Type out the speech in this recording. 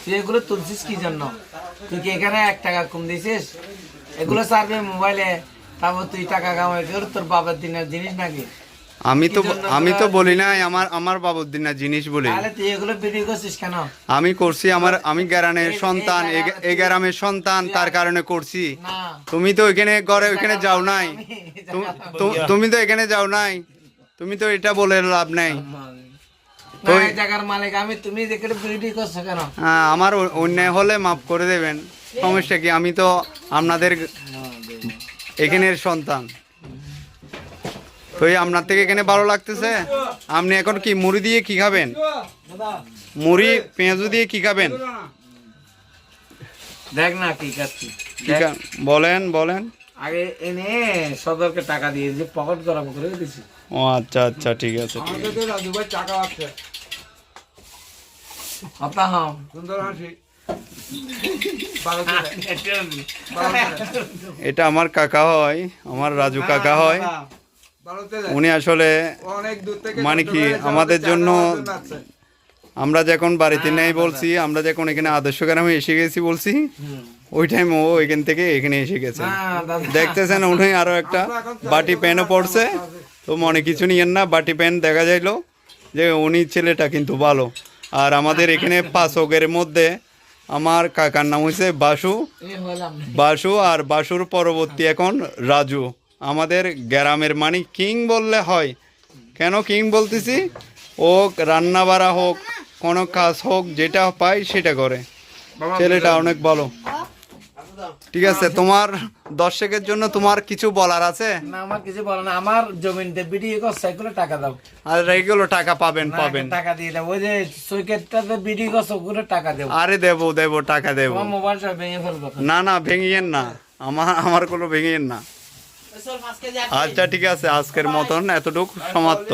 তুই এগুলো তুলছিস কি জন্য? তুই কি এখানে 1 টাকা কম দিছিস? এগুলো সার্ভে মোবাইলে, তারপর তুই টাকা কামাই কর, তোর বাবার দিনের জিনিস নাকি? আমি তো বলি নাই আমার বাবুর দিন না জিনিস বলি। তাহলে তুই এগুলো ভিডিও করছিস কেন? আমি করছি, আমি গ্রামের সন্তান, এই গ্রামের সন্তান, তার কারণে করছি। না, তুমি তো ওইখানে ঘরে ওইখানে যাও নাই, তুমি তো এখানে যাও নাই, তুমি তো এটা বলে লাভ নাই। না, এই জায়গার মালিক আমি, তুমি এখানে ভিডিও করছো কেন? হ্যাঁ, আমার অন্যায় হলে মাফ করে দেবেন, সমস্যা কি? আমি তো আপনাদের এখানের সন্তান, তো আপনার থেকে এখানে ভালো লাগতেছে। আপনি এখন কি মুড়ি দিয়ে কি খাবেন? মুড়ি পেঁয়াজু দিয়ে কি খাবেন? দেখ না কি খাচ্ছি। বলেন। আগে এনে সদরকে টাকা দিয়ে যে পকেট গরম করে দিছি। ও আচ্ছা আচ্ছা, ঠিক আছে। রাজু ভাই টাকা আছে, আপা হাও সুন্দর হাসি। এটা আমার কাকা হয়, আমার রাজু কাকা হয়। উনি আসলে অনেক দূর থেকে মানে কি আমাদের জন্য, আমরা যখন বাড়িতে নেই বলছি, আমরা যখন এখানে আদর্শ গ্রামে এসে গেছি বলছি, ওই টাইম ও এখান থেকে এখানে এসে গেছে। দেখতেছেন উনি আরো একটা বাটি প্যানও পড়ছে, তো মনে কিছু নিয়েন না, বাটি প্যান দেখা যাইলো যে উনি ছেলেটা কিন্তু ভালো। আর আমাদের এখানে 5 অগের মধ্যে আমার কাকার নাম হয়েছে বাসু, আর বাসুর পরবর্তী এখন রাজু। আমাদের গ্রামের মানে কিং বললে হয়। কেন কিং বলতেছি? ও রান্না বাড়া হোক, কোনো কাজ হোক, যেটা পাই সেটা করে। ছেলেটা অনেক ভালো। ঠিক আছে, তোমার দর্শকের জন্য তোমার কিছু বলার আছে? না, আমার কিছু বলো না। আমার জমিনতে ভিডিও করছে, এগুলো টাকা দাও। আর এইগুলো টাকা পাবেন। টাকা দিয়ে দাও। ওই যে সৈকতটাতে ভিডিও করছে, ওগুলো টাকা দেবো। আরে দেবো, টাকা দেবো। তোমার মোবাইল সব ভেঙে ফেলবো। না ভেঙিয়েন না, আমার কোনো ভেঙিয়েন না। আচ্ছা ঠিক আছে, আজকের মতন এতটুকু সমাপ্ত।